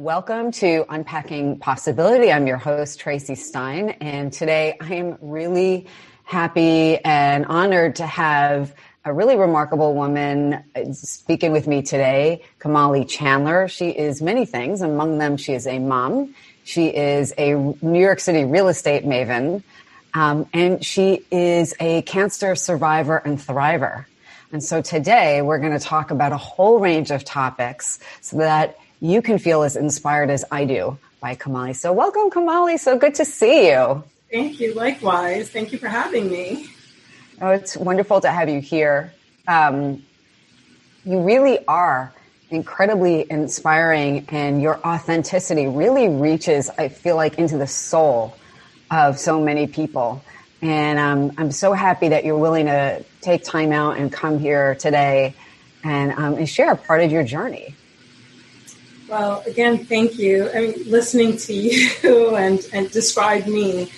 Welcome to Unpacking Possibility. I'm your host, Tracy Stein, and today I am really happy and honored to have a really remarkable woman speaking with me today, Kamali Chandler. She is many things. Among them, she is a mom. She is a New York City real estate maven, and she is a cancer survivor and thriver. And so today we're going to talk about a whole range of topics so that you can feel as inspired as I do by Kamali. So welcome, Kamali. So good to see you. Thank you. Likewise. Thank you for having me. Oh, it's wonderful to have you here. You really are incredibly inspiring, and your authenticity really reaches, I feel like, into the soul of so many people. And I'm so happy that you're willing to take time out and come here today and share a part of your journey. Well, again, thank you. I mean, listening to you and describe me,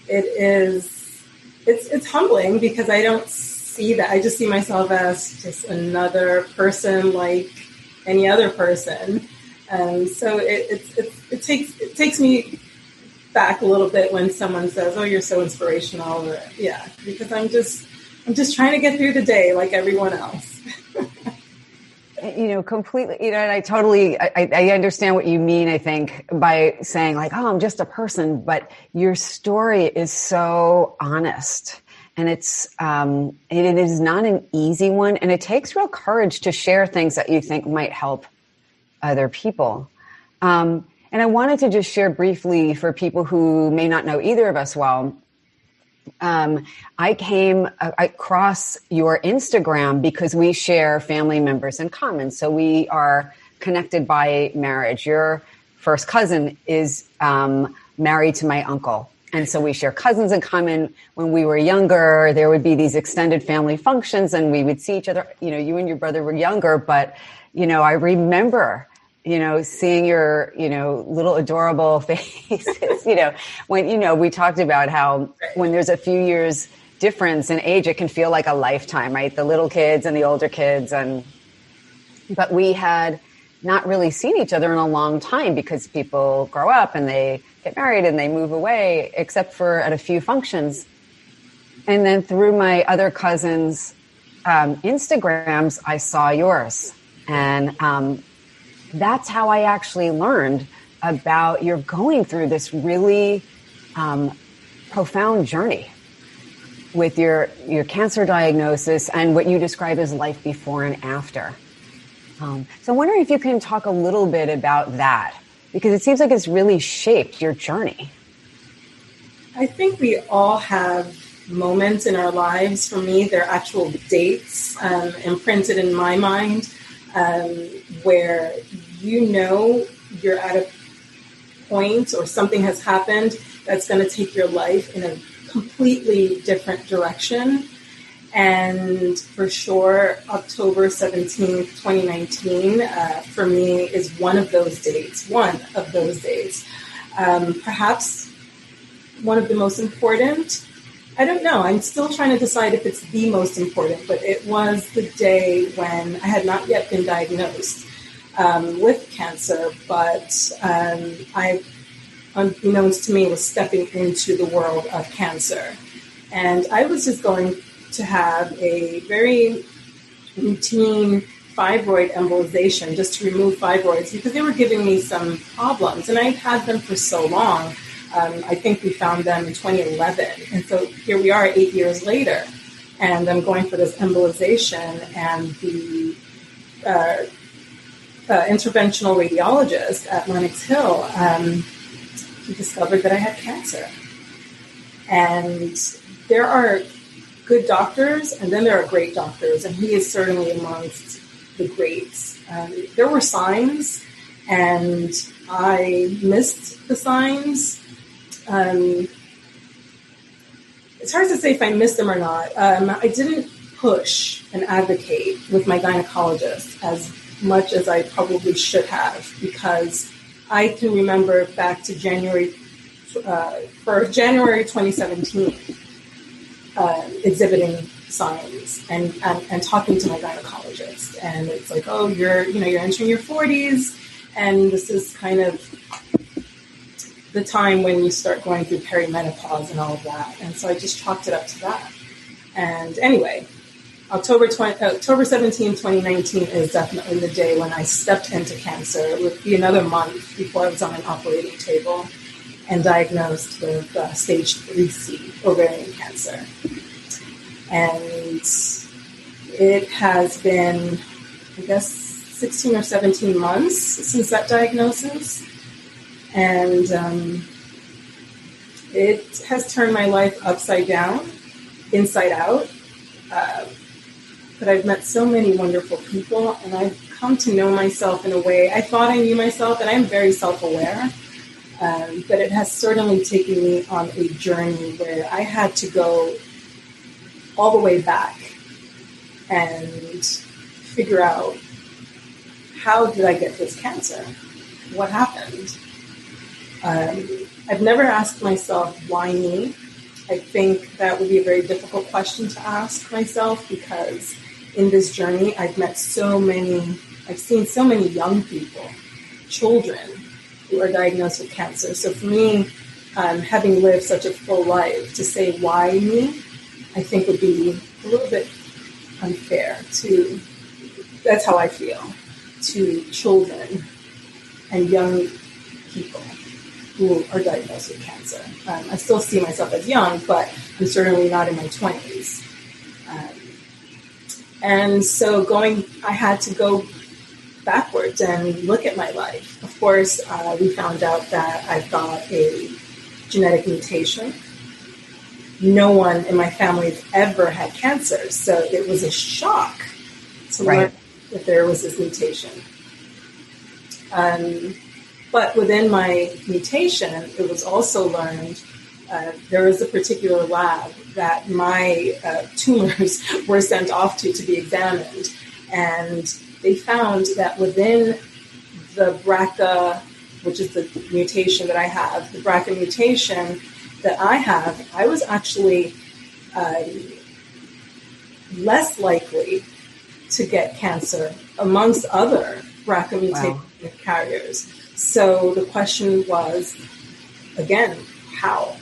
it's humbling because I don't see that. I just see myself as just another person like any other person. So it takes me back a little bit when someone says, "Oh, you're so inspirational." Or, yeah, because I'm just trying to get through the day like everyone else. Completely, and I understand what you mean, I think, by saying like, oh, I'm just a person, but your story is so honest, and it is not an easy one, and it takes real courage to share things that you think might help other people. And I wanted to just share briefly for people who may not know either of us well. I came across your Instagram because we share family members in common. So we are connected by marriage. Your first cousin is married to my uncle. And so we share cousins in common. When we were younger, there would be these extended family functions and we would see each other. You and your brother were younger, but, I remember seeing your, little adorable faces, when, we talked about how when there's a few years difference in age, it can feel like a lifetime, right? The little kids and the older kids. But we had not really seen each other in a long time because people grow up and they get married and they move away, except for at a few functions. And then through my other cousins' Instagrams, I saw yours. And, that's how I actually learned about you're going through this really profound journey with your cancer diagnosis and what you describe as life before and after. So I'm wondering if you can talk a little bit about that, because it seems like it's really shaped your journey. I think we all have moments in our lives. For me, they're actual dates imprinted in my mind where you're at a point or something has happened that's going to take your life in a completely different direction. And for sure, October 17th, 2019, for me is one of those dates. Perhaps one of the most important. I don't know. I'm still trying to decide if it's the most important, but it was the day when I had not yet been diagnosed with cancer, but I, unbeknownst to me, was stepping into the world of cancer. And I was just going to have a very routine fibroid embolization just to remove fibroids because they were giving me some problems. And I'd had them for so long. I think we found them in 2011. And so here we are 8 years later. And I'm going for this embolization, and the interventional radiologist at Lenox Hill, he discovered that I had cancer. And there are good doctors, and then there are great doctors, and he is certainly amongst the greats. There were signs, and I missed the signs. It's hard to say if I missed them or not. I didn't push and advocate with my gynecologist as much as I probably should have, because I can remember back to January 2017, exhibiting signs and talking to my gynecologist. And it's like, oh, you're entering your 40s And this is kind of the time when you start going through perimenopause and all of that. And so I just chalked it up to that. And anyway, October 17, 2019 is definitely the day when I stepped into cancer. It would be another month before I was on an operating table and diagnosed with stage 3C ovarian cancer. And it has been, I guess, 16 or 17 months since that diagnosis. And it has turned my life upside down, inside out. But I've met so many wonderful people, and I've come to know myself in a way I thought I knew myself, and I'm very self-aware. But it has certainly taken me on a journey where I had to go all the way back and figure out, how did I get this cancer? What happened? I've never asked myself, why me? I think that would be a very difficult question to ask myself, because in this journey, I've seen so many young people, children, who are diagnosed with cancer. So for me, having lived such a full life, to say why me, I think would be a little bit unfair that's how I feel, to children and young people who are diagnosed with cancer. I still see myself as young, but I'm certainly not in my 20s. And so I had to go backwards and look at my life. Of course, we found out that I've got a genetic mutation. No one in my family has ever had cancer, so it was a shock to learn that there was this mutation. But within my mutation, it was also learned there was a particular lab that my tumors were sent off to be examined. And they found that within the BRCA, which is the mutation that I have, the BRCA mutation that I have, I was actually less likely to get cancer amongst other BRCA mutation carriers. So the question was, again, how?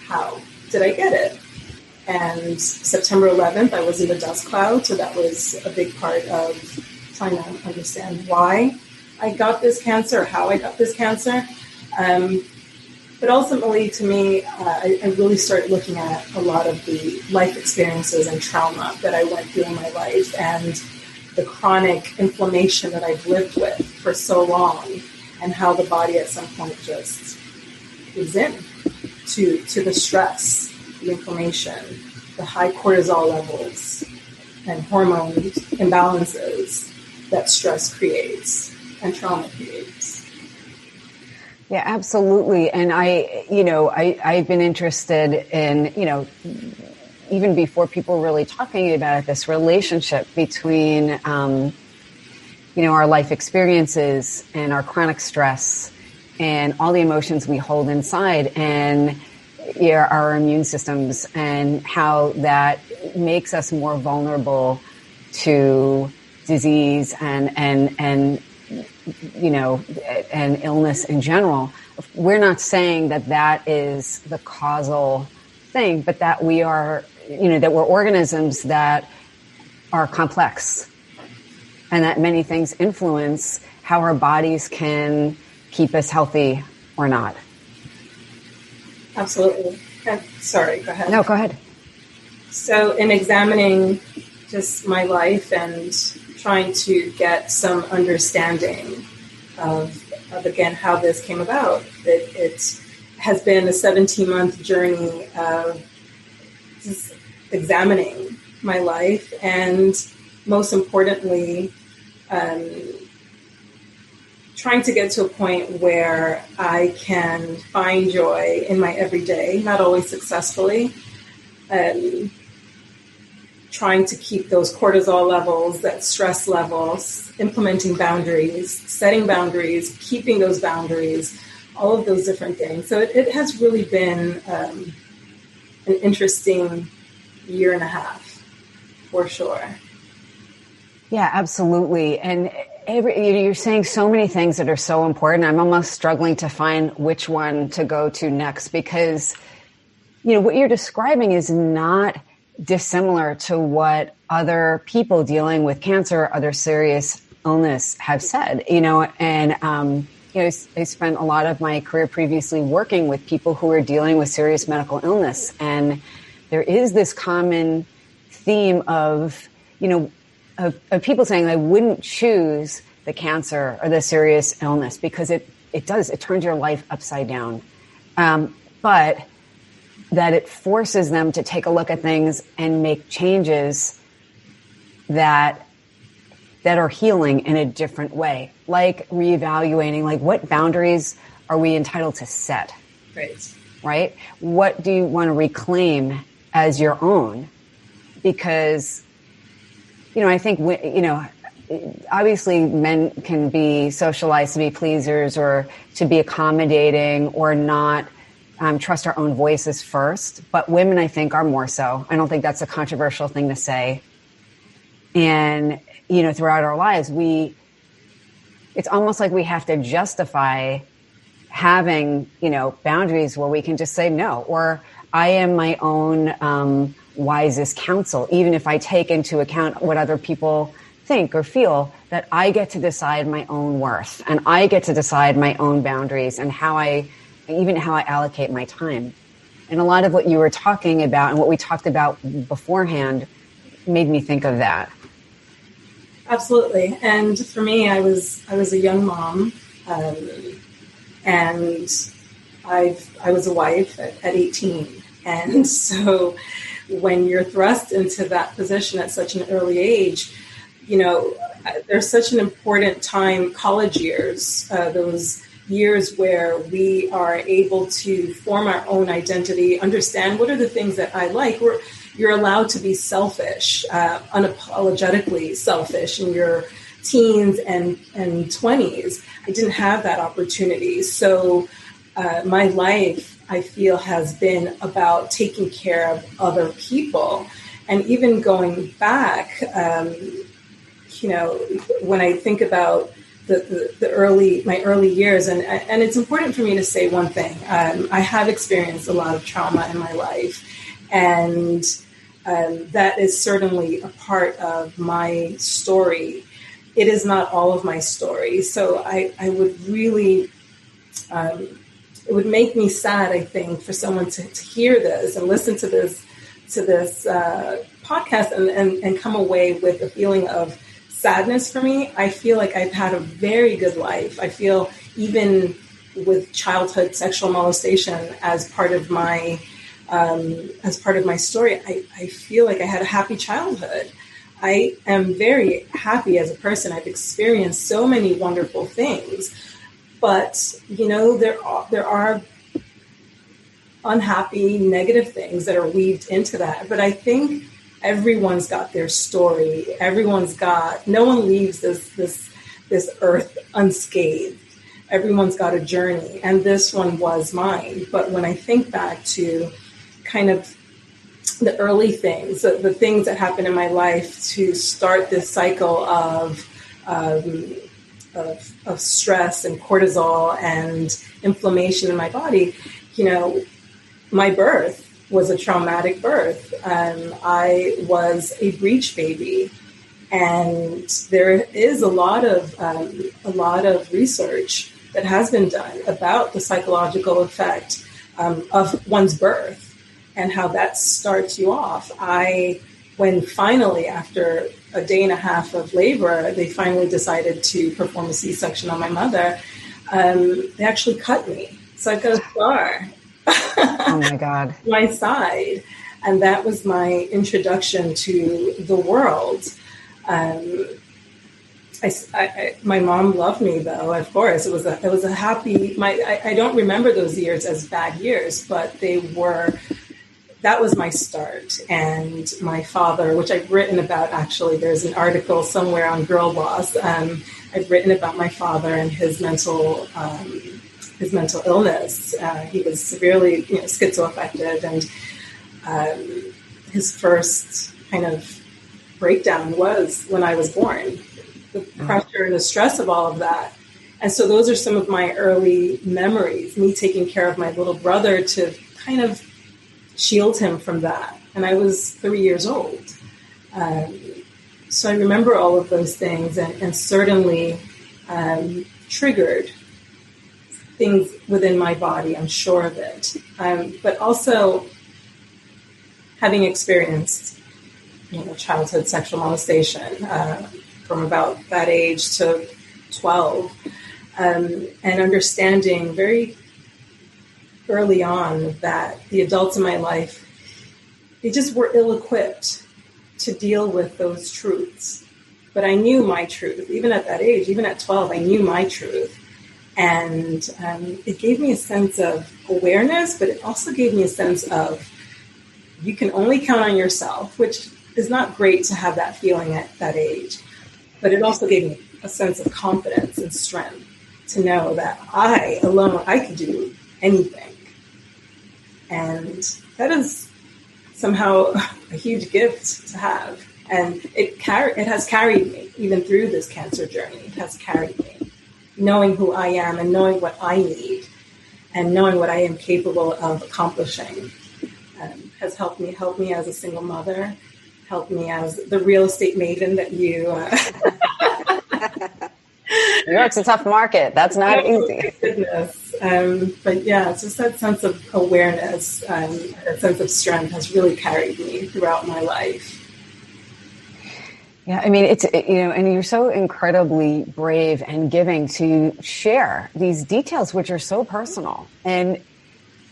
How did I get it? And September 11th, I was in the dust cloud, so that was a big part of trying to understand why I got this cancer, how I got this cancer. But ultimately, to me, I really started looking at a lot of the life experiences and trauma that I went through in my life, and the chronic inflammation that I've lived with for so long, and how the body at some point just gives in to the stress, the inflammation, the high cortisol levels, and hormone imbalances that stress creates and trauma creates. Yeah, absolutely. And I've been interested in, even before people were really talking about it, this relationship between, our life experiences and our chronic stress and all the emotions we hold inside and our immune systems, and how that makes us more vulnerable to disease and illness in general. We're not saying that is the causal thing, but that we are, that we're organisms that are complex, and that many things influence how our bodies can keep us healthy or not. Absolutely. Sorry, go ahead. No, go ahead. So in examining just my life and trying to get some understanding of again, how this came about, it has been a 17-month journey of just examining my life, and most importantly, trying to get to a point where I can find joy in my everyday, not always successfully, trying to keep those cortisol levels, that stress levels, implementing boundaries, setting boundaries, keeping those boundaries, all of those different things. So it has really been an interesting year and a half, for sure. Yeah, absolutely. And You're saying so many things that are so important. I'm almost struggling to find which one to go to next, because, what you're describing is not dissimilar to what other people dealing with cancer or other serious illness have said, and, I spent a lot of my career previously working with people who are dealing with serious medical illness. And there is this common theme of people saying, I wouldn't choose the cancer or the serious illness because it turns your life upside down. But that it forces them to take a look at things and make changes that are healing in a different way, like reevaluating, like what boundaries are we entitled to set? Right? What do you want to reclaim as your own? Because, I think, obviously men can be socialized to be pleasers or to be accommodating or not trust our own voices first. But women, I think, are more so. I don't think that's a controversial thing to say. And, throughout our lives, it's almost like we have to justify having, boundaries where we can just say no, or I am my own wisest counsel, even if I take into account what other people think or feel, that I get to decide my own worth and I get to decide my own boundaries and how I allocate my time. And a lot of what you were talking about and what we talked about beforehand made me think of that. Absolutely. And for me, I was a young mom, and I was a wife at 18. And so when you're thrust into that position at such an early age, there's such an important time, college years, those years where we are able to form our own identity, understand what are the things that I like. You're allowed to be selfish, unapologetically selfish in your teens and 20s. I didn't have that opportunity. So my life, I feel, has been about taking care of other people. And even going back, when I think about my early years, and it's important for me to say one thing. I have experienced a lot of trauma in my life, and that is certainly a part of my story. It is not all of my story. So I would really, it would make me sad, I think, for someone to hear this and listen to this podcast and come away with a feeling of sadness. For me, I feel like I've had a very good life. I feel, even with childhood sexual molestation as part of my story, I feel like I had a happy childhood. I am very happy as a person. I've experienced so many wonderful things, but there are unhappy, negative things that are weaved into that. But I think everyone's got their story. No one leaves this earth unscathed. Everyone's got a journey, and this one was mine. But when I think back to kind of the early things, the things that happened in my life to start this cycle of stress and cortisol and inflammation in my body, my birth was a traumatic birth. I was a breech baby, and there is a lot of research that has been done about the psychological effect of one's birth and how that starts you off. When finally, after a day and a half of labor, they finally decided to perform a C-section on my mother, they actually cut me. So I've got a scar. Oh my God. My side. And that was my introduction to the world. My mom loved me, though. Of course, it was a happy. I don't remember those years as bad years, but they were. That was my start. And my father, which I've written about, actually, there's an article somewhere on Girl Boss. I've written about my father and his mental illness. He was severely, schizoaffective, and his first kind of breakdown was when I was born. the pressure and the stress of all of that. And so those are some of my early memories, me taking care of my little brother to kind of shield him from that. And I was 3 years old. So I remember all of those things, and certainly triggered things within my body, I'm sure of it. But also having experienced, childhood sexual molestation from about that age to 12, and understanding very early on that the adults in my life, they just were ill-equipped to deal with those truths. But I knew my truth. Even at that age, even at 12, I knew my truth. And it gave me a sense of awareness, but it also gave me a sense of you can only count on yourself, which is not great to have that feeling at that age. But it also gave me a sense of confidence and strength to know that I alone, I could do anything. And that is somehow a huge gift to have. And it has carried me even through this cancer journey. It has carried me. Knowing who I am and knowing what I need and knowing what I am capable of accomplishing has helped me as a single mother, helped me as the real estate maven that you... New York's a tough market. That's not easy. Goodness. But yeah, it's just that sense of awareness, that sense of strength has really carried me throughout my life. Yeah, I mean, it's, and you're so incredibly brave and giving to share these details, which are so personal. And,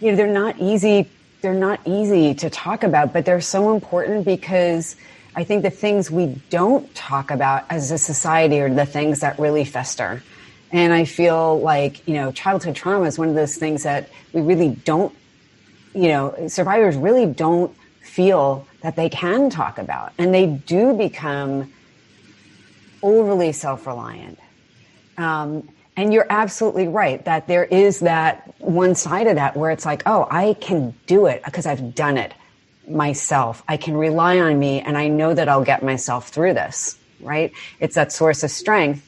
they're not easy to talk about, but they're so important because I think the things we don't talk about as a society are the things that really fester. And I feel like, childhood trauma is one of those things that we really don't, survivors really don't feel that they can talk about. And they do become overly self-reliant. And you're absolutely right that there is that one side of that where it's like, oh, I can do it because I've done it myself. I can rely on me and I know that I'll get myself through this, right? It's that source of strength.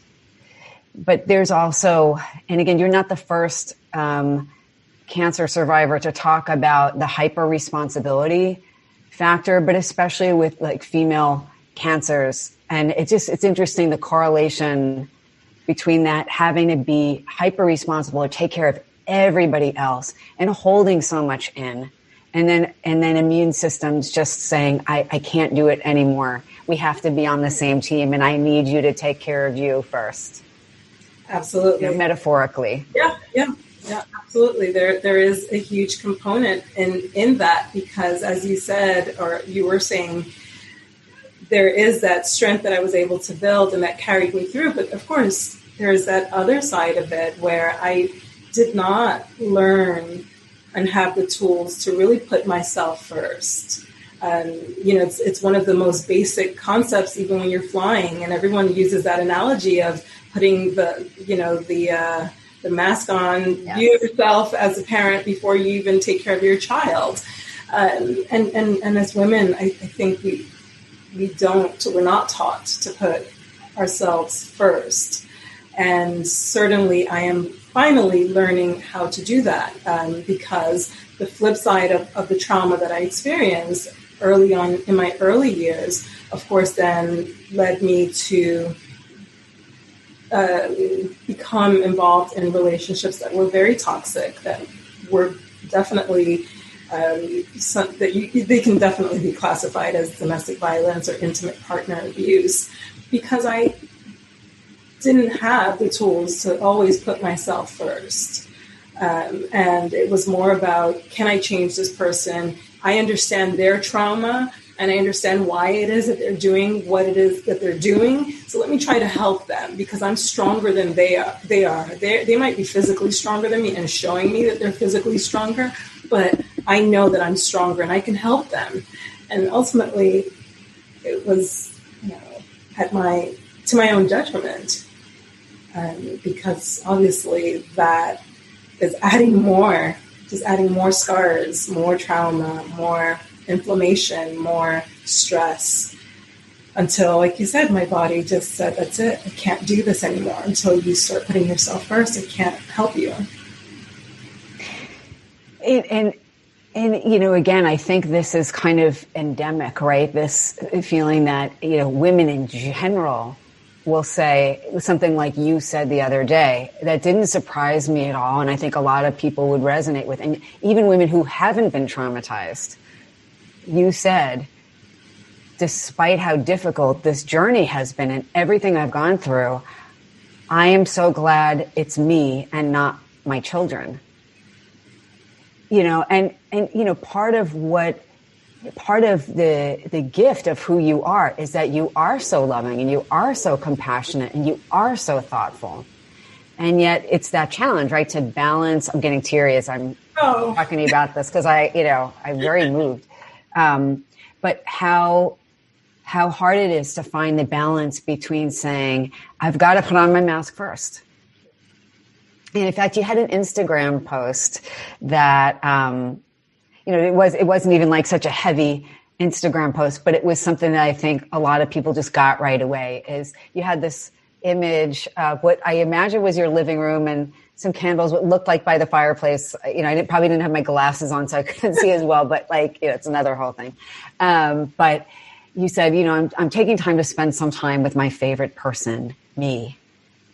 But there's also, and again, you're not the first cancer survivor to talk about the hyper responsibility factor, but especially with like female cancers. And it's interesting, the correlation between that having to be hyper responsible or take care of everybody else and holding so much in. And then immune systems just saying, I can't do it anymore. We have to be on the same team and I need you to take care of you first. Absolutely. Metaphorically. Yeah, absolutely. There is a huge component in that because as you said, or you were saying, there is that strength that I was able to build and that carried me through. But of course, there's that other side of it where I did not learn and have the tools to really put myself first. It's one of the most basic concepts, even when you're flying, and everyone uses that analogy of putting the mask on yourself as a parent before you even take care of your child. And as women, I think we're not taught to put ourselves first. And certainly I am finally learning how to do that because the flip side of the trauma that I experienced early on in my early years, of course, then led me to become involved in relationships that were very toxic, that were definitely they can definitely be classified as domestic violence or intimate partner abuse, because I didn't have the tools to always put myself first. And it was more about, can I change this person? I understand their trauma and I understand why it is that they're doing what it is that they're doing. So let me try to help them because I'm stronger than they are. They might be physically stronger than me and showing me that they're physically stronger, but I know that I'm stronger and I can help them. And ultimately it was, to my own detriment. Because obviously that is adding more scars, more trauma, more inflammation, more stress. until, like you said, my body just said, that's it. I can't do this anymore. Until you start putting yourself first, I can't help you. And again, I think this is kind of endemic, right? This feeling that, women in general will say something like you said the other day. That didn't surprise me at all. And I think a lot of people would resonate with, and even women who haven't been traumatized. You said, despite how difficult this journey has been and everything I've gone through, I am so glad it's me and not my children. And part of the gift of who you are is that you are so loving and you are so compassionate and you are so thoughtful. And yet it's that challenge, right? To balance. I'm getting teary as I'm talking to you about this because I'm very moved. But how hard it is to find the balance between saying, I've got to put on my mask first. And in fact, you had an Instagram post that, it wasn't even like such a heavy Instagram post, but it was something that I think a lot of people just got right away. Is you had this image of what I imagine was your living room and some candles, what looked like by the fireplace. I probably didn't have my glasses on, so I couldn't see as well, but it's another whole thing. But you said, I'm taking time to spend some time with my favorite person, me.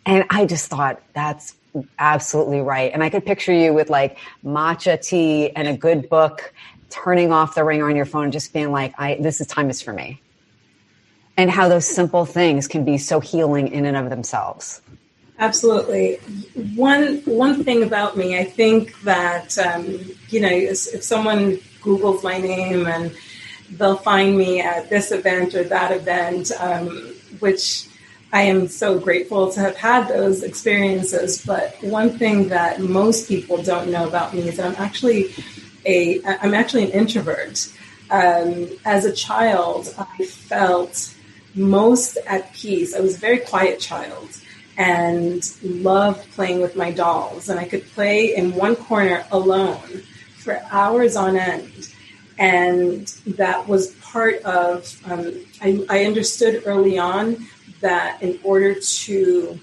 And I just thought that's absolutely right. And I could picture you with like matcha tea and a good book, turning off the ringer on your phone, just being like, this time is for me. And how those simple things can be so healing in and of themselves. Absolutely. One thing about me, I think that, if someone Googles my name and they'll find me at this event or that event, which I am so grateful to have had those experiences. But one thing that most people don't know about me is that I'm actually an introvert. As a child, I felt most at peace. I was a very quiet child and loved playing with my dolls. And I could play in one corner alone for hours on end. And that was part of, I understood early on that in order to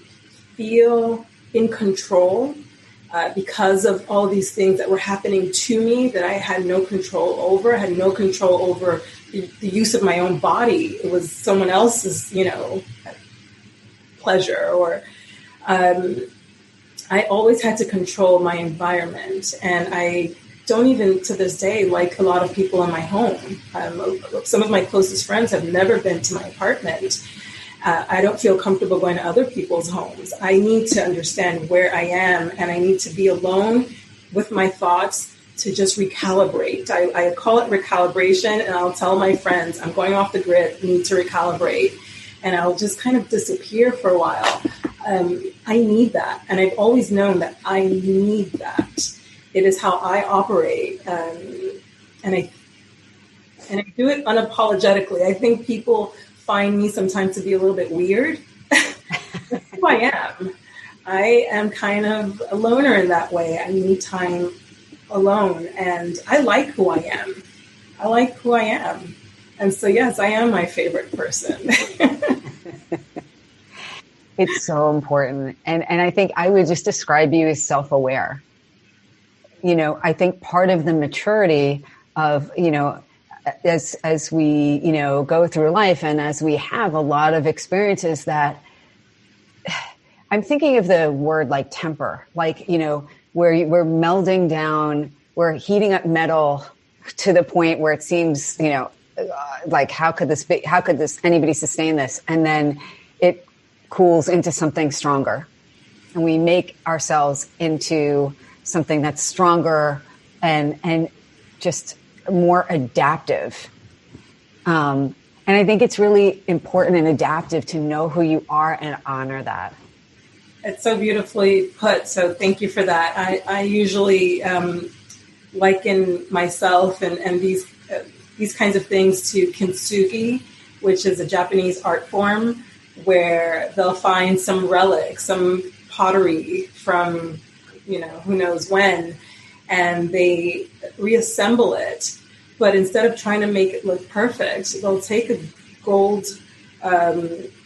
feel in control, because of all these things that were happening to me that I had no control over, the use of my own body. It was someone else's, pleasure, or I always had to control my environment. And I don't even to this day like a lot of people in my home. Some of my closest friends have never been to my apartment. I don't feel comfortable going to other people's homes. I need to understand where I am, and I need to be alone with my thoughts to just recalibrate. I call it recalibration, and I'll tell my friends, I'm going off the grid, need to recalibrate. And I'll just kind of disappear for a while. I need that. And I've always known that I need that. It is how I operate. And I do it unapologetically. I think people find me sometimes to be a little bit weird. That's who I am. I am kind of a loner in that way. I need time alone, and I like who I am. And so, yes, I am my favorite person. It's so important. And I think I would just describe you as self-aware. I think part of the maturity of, as we, go through life and as we have a lot of experiences that I'm thinking of the word like temper, like, where we're melding down, we're heating up metal to the point where it seems, like, how could anybody sustain this? And then it cools into something stronger, and we make ourselves into something that's stronger and just more adaptive. And I think it's really important and adaptive to know who you are and honor that. It's so beautifully put. So thank you for that. I usually liken myself and these kinds of things to kintsugi, which is a Japanese art form where they'll find some relic, some pottery from, who knows when, and they reassemble it. But instead of trying to make it look perfect, they'll take a gold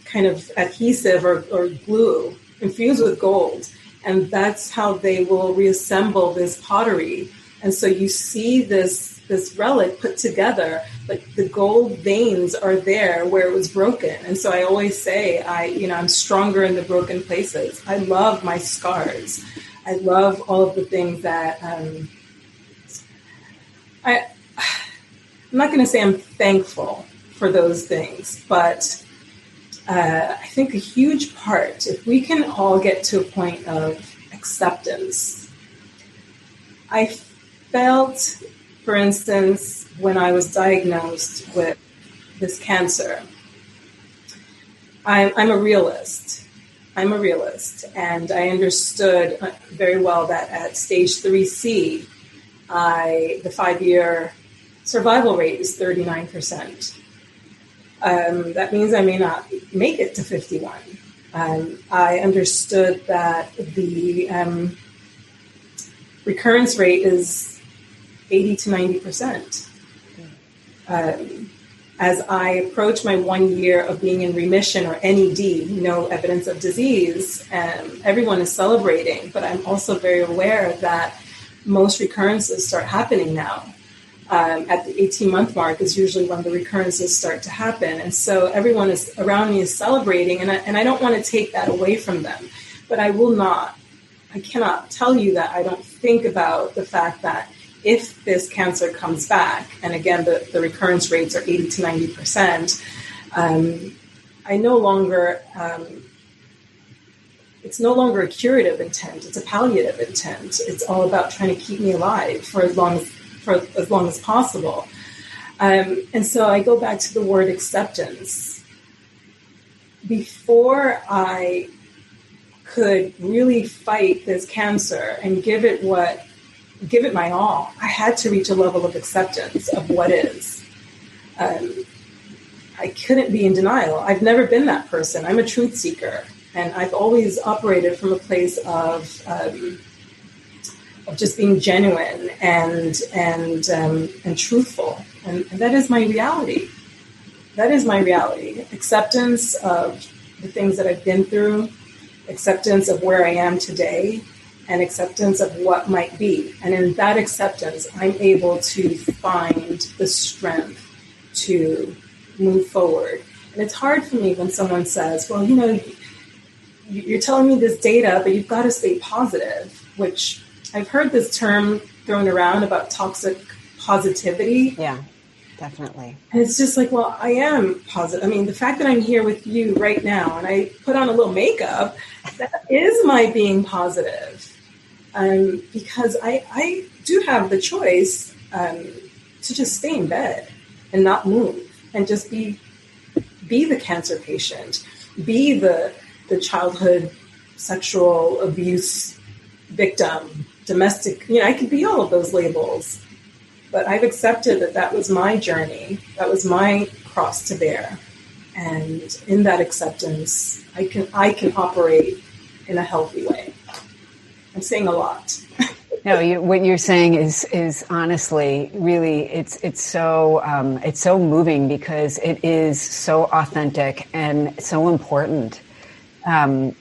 kind of adhesive or glue infused with gold. And that's how they will reassemble this pottery. And so you see this relic put together, but the gold veins are there where it was broken. And so I always say, I'm stronger in the broken places. I love my scars. I love all of the things that I'm not going to say I'm thankful for those things, but I think a huge part, if we can all get to a point of acceptance. I felt, for instance, when I was diagnosed with this cancer, I'm a realist. And I understood very well that at stage 3C, the 5-year survival rate is 39%. That means I may not make it to 51. I understood that the recurrence rate is 80 to 90%. As I approach my 1 year of being in remission, or NED, no evidence of disease, everyone is celebrating, but I'm also very aware that most recurrences start happening now. At the 18-month mark is usually when the recurrences start to happen. And so everyone around me is celebrating, and I don't want to take that away from them. But I cannot tell you that I don't think about the fact that if this cancer comes back, and again, the recurrence rates are 80 to 90%, I no longer, it's no longer a curative intent, it's a palliative intent. It's all about trying to keep me alive for as long as possible. And so I go back to the word acceptance. Before I could really fight this cancer and give it my all, I had to reach a level of acceptance of what is. I couldn't be in denial. I've never been that person. I'm a truth seeker, and I've always operated from a place of just being genuine and truthful, and that is my reality. That is my reality. Acceptance of the things that I've been through, acceptance of where I am today, and acceptance of what might be. And in that acceptance, I'm able to find the strength to move forward. And it's hard for me when someone says, well, you're telling me this data, but you've got to stay positive, which I've heard this term thrown around about toxic positivity. Yeah, definitely. And it's just like, well, I am positive. I mean, the fact that I'm here with you right now and I put on a little makeup, that is my being positive. Because I do have the choice to just stay in bed and not move and just be the cancer patient, be the childhood sexual abuse victim, domestic, I could be all of those labels, but I've accepted that was my journey. That was my cross to bear. And in that acceptance, I can operate in a healthy way. I'm saying a lot. No, what you're saying is honestly, really, it's so moving because it is so authentic and so important. And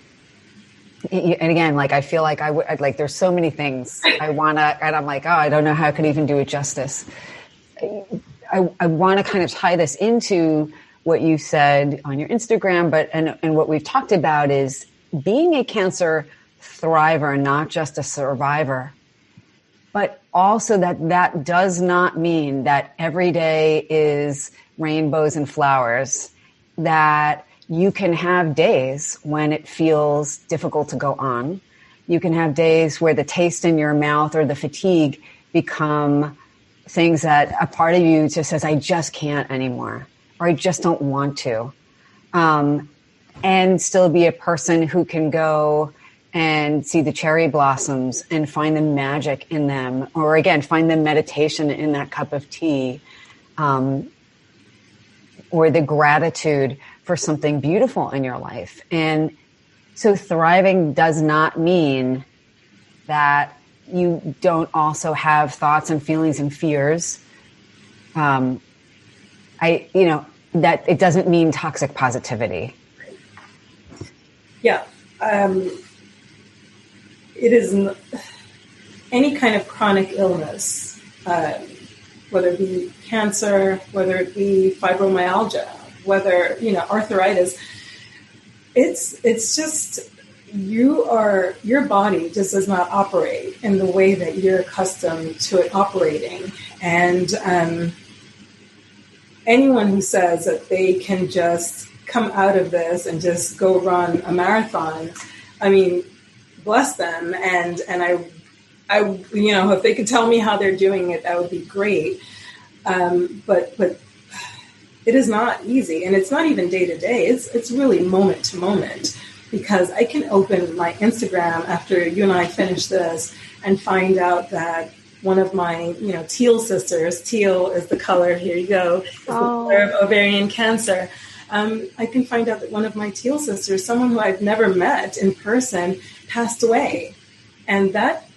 again, like I feel like I'd like there's so many things I wanna, and I'm like, oh, I don't know how I could even do it justice. I want to kind of tie this into what you said on your Instagram, and what we've talked about is being a cancer thriver, not just a survivor. But also that does not mean that every day is rainbows and flowers, that you can have days when it feels difficult to go on. You can have days where the taste in your mouth or the fatigue become things that a part of you just says, I just can't anymore, or I just don't want to. And still be a person who can go and see the cherry blossoms and find the magic in them, or again, find the meditation in that cup of tea, or the gratitude for something beautiful in your life. And so thriving does not mean that you don't also have thoughts and feelings and fears. that it doesn't mean toxic positivity. Yeah. It is any kind of chronic illness, whether it be cancer, whether it be fibromyalgia, whether, arthritis. It's just, your body just does not operate in the way that you're accustomed to it operating. And anyone who says that they can just come out of this and just go run a marathon, I mean, bless them. And I, if they could tell me how they're doing it, that would be great. But it is not easy, and it's not even day to day. It's really moment to moment, because I can open my Instagram after you and I finish this and find out that one of my, teal sisters, teal is the color, here you go, is the color of ovarian cancer. I can find out that one of my teal sisters, someone who I've never met in person, passed away. And that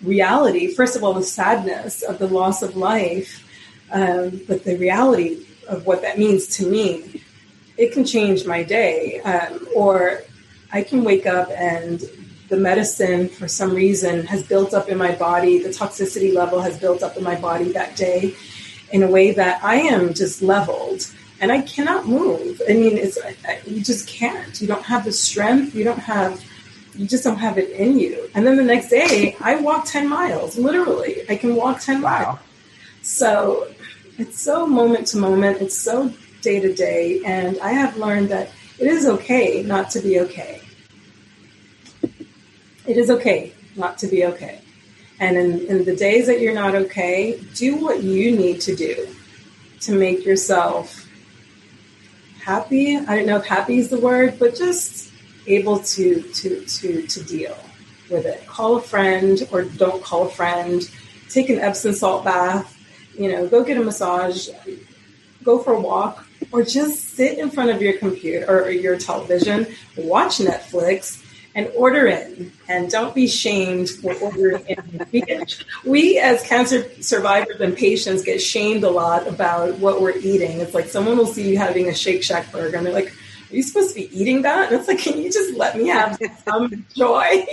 reality, first of all, the sadness of the loss of life, but the reality of what that means to me, it can change my day. Or I can wake up and the medicine, for some reason, has built up in my body. The toxicity level has built up in my body that day in a way that I am just leveled and I cannot move. I mean, you just can't. You don't have the strength. You just don't have it in you. And then the next day, I walk 10 miles, literally. I can walk 10 miles. So it's so moment to moment. It's so day to day. And I have learned that it is okay not to be okay. It is okay not to be okay. And in the days that you're not okay, do what you need to do to make yourself happy. I don't know if happy is the word, but just able to deal with it. Call a friend or don't call a friend. Take an Epsom salt bath. Go get a massage. Go for a walk. Or just sit in front of your computer or your television, watch Netflix, and order in. And don't be shamed for ordering in. We as cancer survivors and patients get shamed a lot about what we're eating. It's like someone will see you having a Shake Shack burger and they're like, are you supposed to be eating that? And it's like, can you just let me have some joy?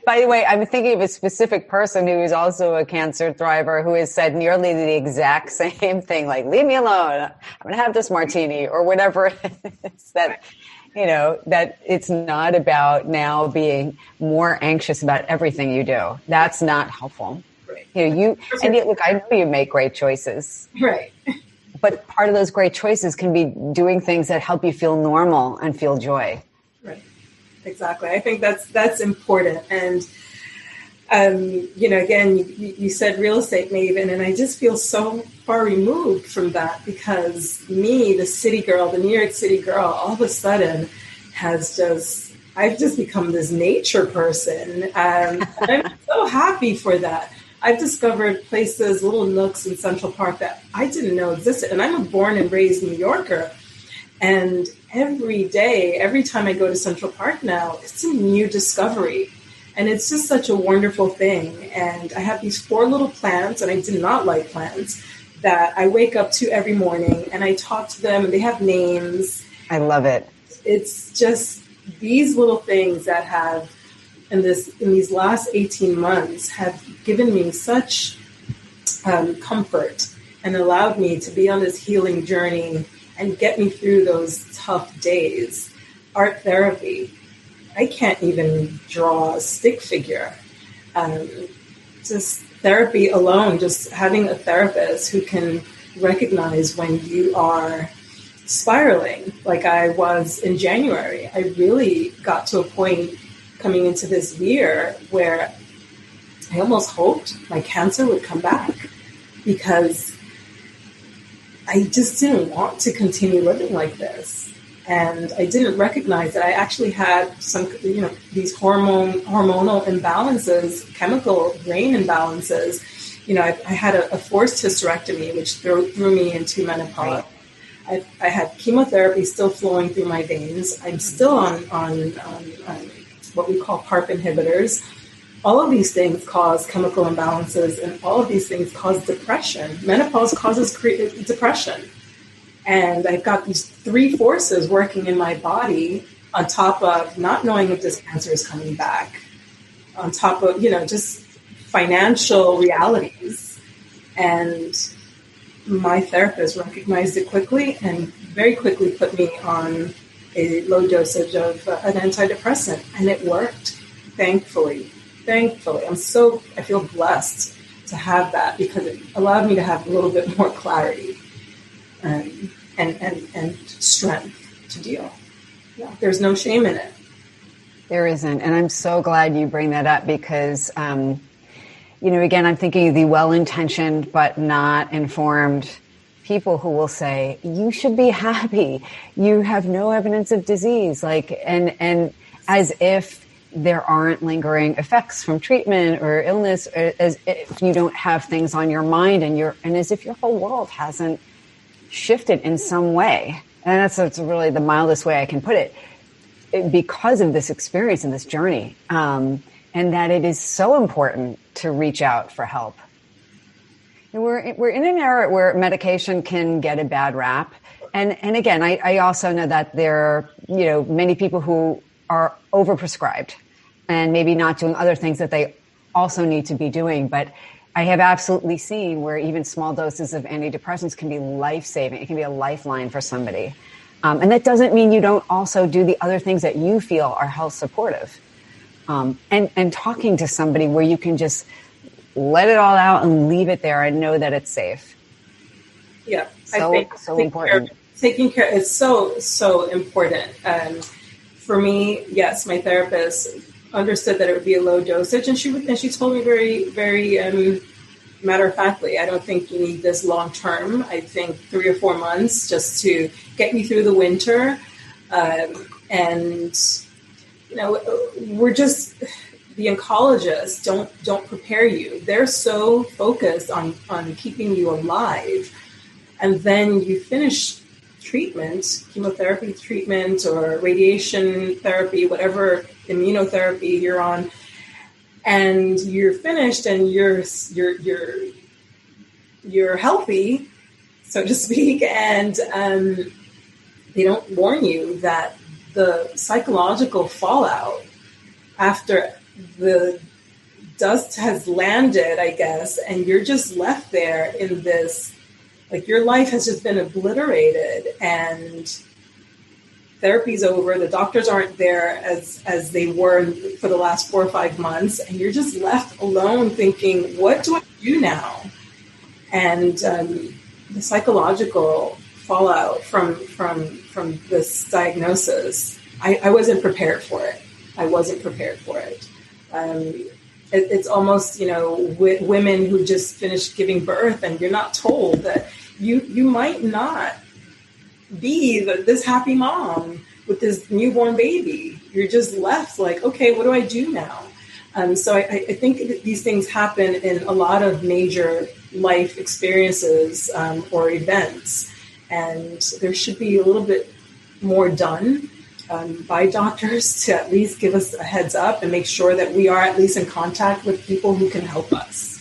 By the way, I'm thinking of a specific person who is also a cancer thriver who has said nearly the exact same thing, like, leave me alone. I'm going to have this martini or whatever it is that, that it's not about now being more anxious about everything you do. That's not helpful. Right. And yet, look, I know you make great choices. Right. But part of those great choices can be doing things that help you feel normal and feel joy. Right. Exactly. I think that's important. And, again, you said real estate maven, and I just feel so far removed from that because me, the city girl, the New York City girl, all of a sudden I've just become this nature person. And I'm so happy for that. I've discovered places, little nooks in Central Park that I didn't know existed. And I'm a born and raised New Yorker. And every day, every time I go to Central Park now, it's a new discovery. And it's just such a wonderful thing. And I have these 4 little plants, and I did not like plants, that I wake up to every morning and I talk to them and they have names. I love it. It's just these little things that have, in these last 18 months, have given me such comfort and allowed me to be on this healing journey and get me through those tough days. Art therapy. I can't even draw a stick figure. Just therapy alone, just having a therapist who can recognize when you are spiraling, like I was in January. I really got to a point coming into this year where I almost hoped my cancer would come back because I just didn't want to continue living like this. And I didn't recognize that I actually had some, these hormonal imbalances, chemical brain imbalances. I had a forced hysterectomy, which threw me into menopause. I had chemotherapy still flowing through my veins. I'm still on what we call PARP inhibitors. all of these things cause chemical imbalances, and all of these things cause depression. Menopause causes depression. And I've got these three forces working in my body on top of not knowing if this cancer is coming back, on top of, just financial realities. And my therapist recognized it quickly and very quickly put me on a low dosage of an antidepressant. And it worked, thankfully. I feel blessed to have that, because it allowed me to have a little bit more clarity and strength to deal. Yeah, there's no shame in it. There isn't. And I'm so glad you bring that up, because, again, I'm thinking of the well-intentioned but not informed people who will say, you should be happy. You have no evidence of disease. And as if there aren't lingering effects from treatment or illness, or as if you don't have things on your mind, and as if your whole world hasn't shifted in some way. And that's really the mildest way I can put it, because of this experience and this journey, and that it is so important to reach out for help. And we're in an era where medication can get a bad rap. And again, I also know that there are, many people who are overprescribed and maybe not doing other things that they also need to be doing. But I have absolutely seen where even small doses of antidepressants can be life-saving. It can be a lifeline for somebody. And that doesn't mean you don't also do the other things that you feel are health supportive. And talking to somebody where you can just let it all out and leave it there and know that it's safe. Yeah, so important. Taking care is so important. For me, yes, my therapist understood that it would be a low dosage, and she told me very, very matter of factly, I don't think you need this long term. I think 3 or 4 months just to get you through the winter, and we're just, the oncologists don't prepare you. They're so focused on keeping you alive, and then you finish treatment, chemotherapy treatment or radiation therapy, whatever immunotherapy you're on, and you're finished and you're healthy, so to speak, and they don't warn you that the psychological fallout after the dust has landed, I guess, and you're just left there in this, like your life has just been obliterated, and therapy's over. The doctors aren't there as they were for the last 4 or 5 months, and you're just left alone thinking, what do I do now? And the psychological fallout from this diagnosis, I wasn't prepared for it. It's almost, with women who just finished giving birth, and you're not told that you might not be this happy mom with this newborn baby. You're just left like, okay, what do I do now? So I think that these things happen in a lot of major life experiences or events, and there should be a little bit more done by doctors to at least give us a heads up and make sure that we are at least in contact with people who can help us.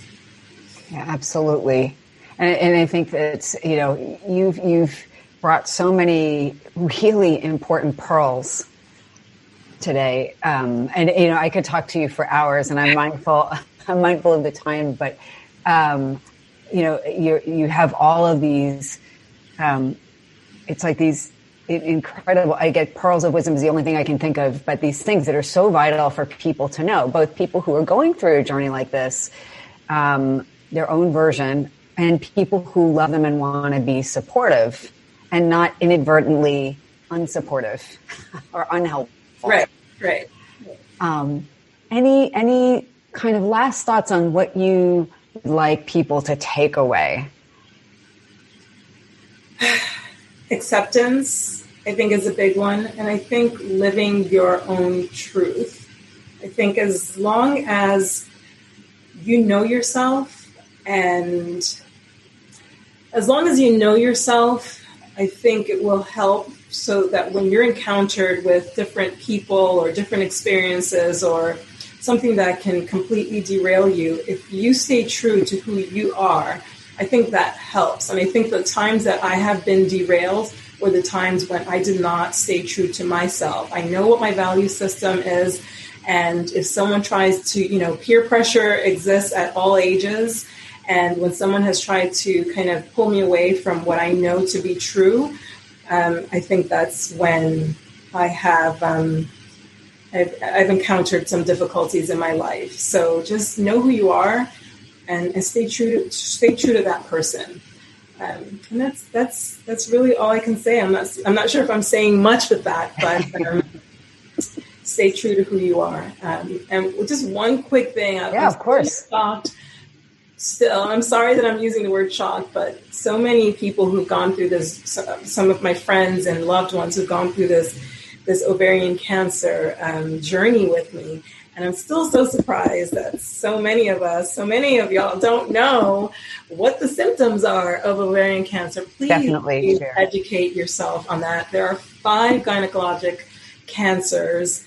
Yeah, absolutely. And I think that you've brought so many really important pearls today. And I could talk to you for hours, and I'm mindful of the time, but you have all of these, it's like these incredible, I get pearls of wisdom is the only thing I can think of, but these things that are so vital for people to know, both people who are going through a journey like this, their own version, and people who love them and want to be supportive and not inadvertently unsupportive or unhelpful. Right. Any kind of last thoughts on what you would like people to take away? Acceptance, I think, is a big one. And I think living your own truth. I think as long as you know yourself, and as long as you know yourself, I think it will help so that when you're encountered with different people or different experiences or something that can completely derail you. If you stay true to who you are, I think that helps. And I think the times that I have been derailed were the times when I did not stay true to myself. I know what my value system is. And if someone tries to, peer pressure exists at all ages. And when someone has tried to kind of pull me away from what I know to be true, I think that's when I have, I've encountered some difficulties in my life. So just know who you are and stay true to that person. And that's really all I can say. I'm not sure if I'm saying much with that, but stay true to who you are. And just one quick thing. Of course. Shocked still. I'm sorry that I'm using the word shocked, but so many people who've gone through this, some of my friends and loved ones who've gone through this ovarian cancer journey with me. And I'm still so surprised that so many of y'all don't know what the symptoms are of ovarian cancer. Please educate yourself on that. There are 5 gynecologic cancers.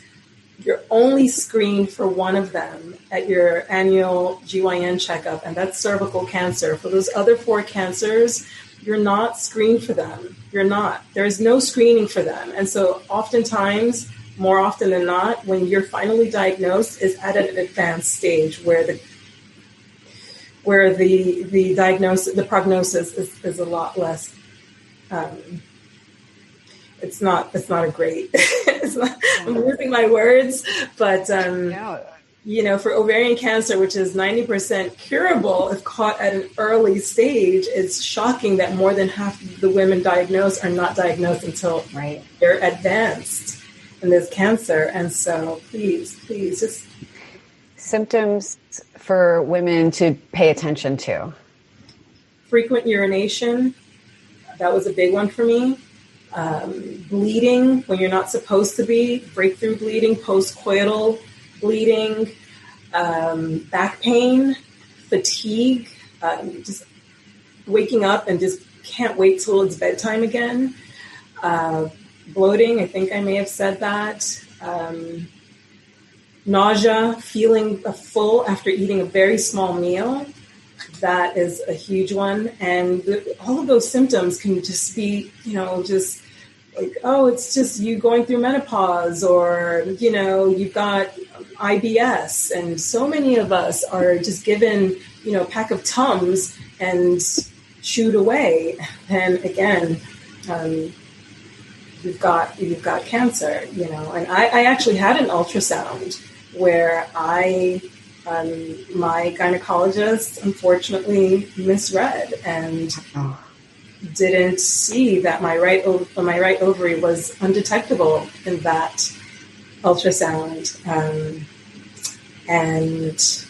You're only screened for one of them at your annual GYN checkup, and that's cervical cancer. For those other 4 cancers, you're not screened for them. You're not. There's no screening for them. And so oftentimes, more often than not, when you're finally diagnosed is at an advanced stage where the diagnosis, the prognosis is a lot less. It's not a great. I'm losing my words, but for ovarian cancer, which is 90% curable if caught at an early stage, it's shocking that more than half of the women diagnosed are not diagnosed until they're advanced in this cancer. And so please just symptoms for women to pay attention to. Frequent urination. That was a big one for me. Bleeding when you're not supposed to be, breakthrough bleeding, postcoital bleeding, back pain, fatigue, just waking up and just can't wait till it's bedtime again. Bloating, I think I may have said that. Nausea, feeling full after eating a very small meal. That is a huge one. And all of those symptoms can just be, just like, oh, it's just you going through menopause, or, you've got IBS. And so many of us are just given, a pack of Tums and shooed away. And again, you've got cancer, and I actually had an ultrasound where my gynecologist unfortunately misread and didn't see that my right ovary was undetectable in that ultrasound. And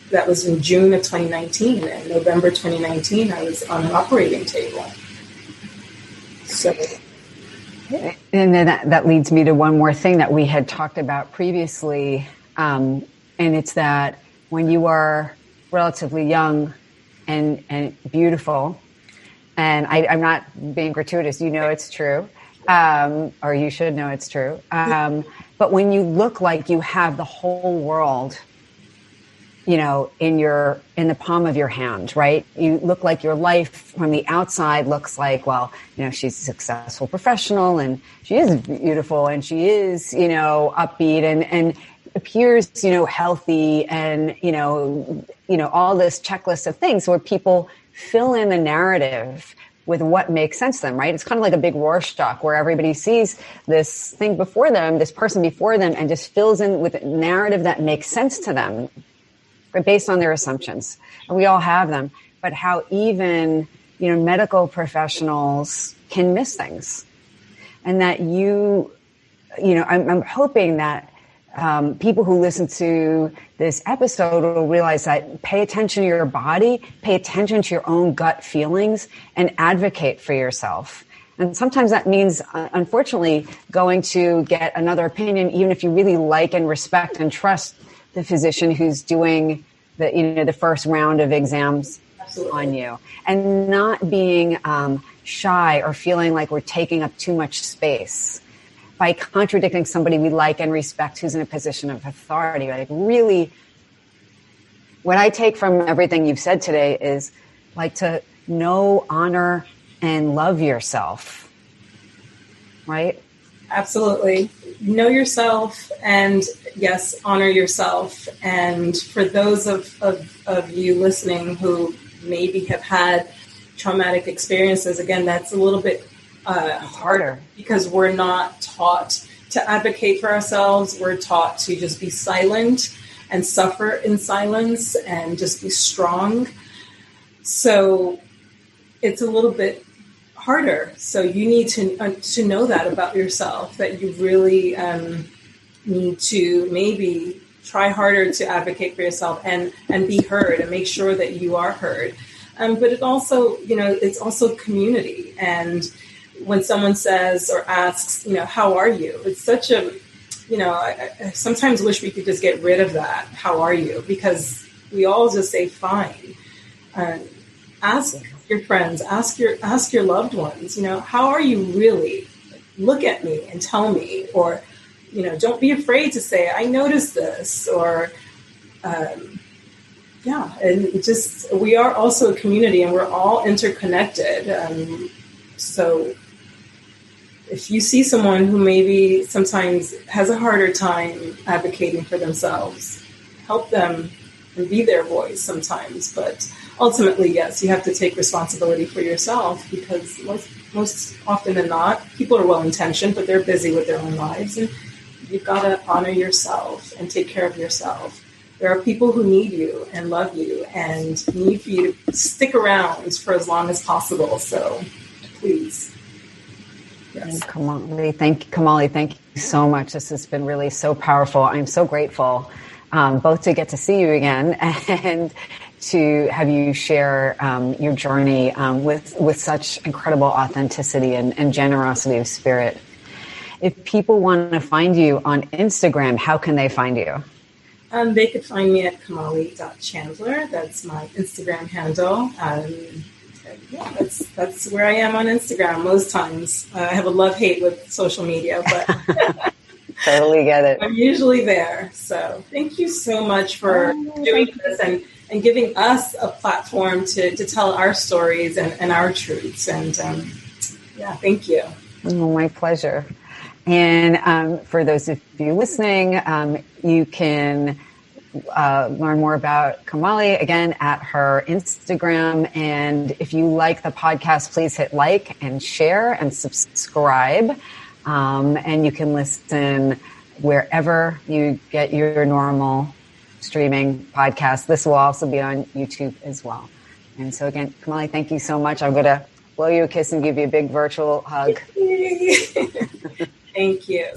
that was in June of 2019. And November 2019, I was on an operating table. So... And then that leads me to one more thing that we had talked about previously. And it's that when you are relatively young and beautiful, and I'm not being gratuitous, it's true, or you should know it's true. But when you look like you have the whole world, in the palm of your hand, right? You look like your life from the outside looks like, well, she's a successful professional and she is beautiful and she is, upbeat and appears, healthy and, all this checklist of things where people fill in the narrative with what makes sense to them, right? It's kind of like a big Rorschach where everybody sees this thing before them, this person before them, and just fills in with a narrative that makes sense to them based on their assumptions. And we all have them, but how even, medical professionals can miss things. And that I'm hoping that people who listen to this episode will realize that pay attention to your body, pay attention to your own gut feelings, and advocate for yourself. And sometimes that means, unfortunately, going to get another opinion, even if you really like and respect and trust the physician who's doing the first round of exams on you, and not being shy or feeling like we're taking up too much space. by contradicting somebody we like and respect who's in a position of authority. Like, really, what I take from everything you've said today is like to know, honor, and love yourself, right? Absolutely. Know yourself, and yes, honor yourself. And for those of you listening who maybe have had traumatic experiences, again, that's a little bit harder because we're not taught to advocate for ourselves. We're taught to just be silent and suffer in silence and just be strong. So it's a little bit harder. So you need to know that about yourself, that you really need to maybe try harder to advocate for yourself and be heard and make sure that you are heard. But it also, it's also community. And when someone says or asks, how are you? It's such a, I sometimes wish we could just get rid of that. How are you? Because we all just say fine. Ask your friends, ask your loved ones, how are you really? Look at me and tell me, or, don't be afraid to say, I noticed this, or, and just, we are also a community and we're all interconnected. So if you see someone who maybe sometimes has a harder time advocating for themselves, help them and be their voice sometimes. But ultimately, yes, you have to take responsibility for yourself, because most often than not, people are well-intentioned, but they're busy with their own lives. And you've got to honor yourself and take care of yourself. There are people who need you and love you and need for you to stick around for as long as possible. So please. Yes. Kamali, thank you so much. This has been really so powerful. I'm so grateful both to get to see you again and to have you share your journey with such incredible authenticity and generosity of spirit. If people want to find you on Instagram, how can they find you? They could find me at kamali.chandler. That's my Instagram handle. That's where I am on Instagram most times. I have a love-hate with social media, but totally get it. I'm usually there. So thank you so much for doing this and giving us a platform to tell our stories and our truths. And thank you. Oh, my pleasure. And for those of you listening, you can learn more about Kamali again at her Instagram. And if you like the podcast, please hit like and share and subscribe. And you can listen wherever you get your normal streaming podcast. This will also be on YouTube as well. And so again, Kamali, thank you so much. I'm going to blow you a kiss and give you a big virtual hug. Thank you.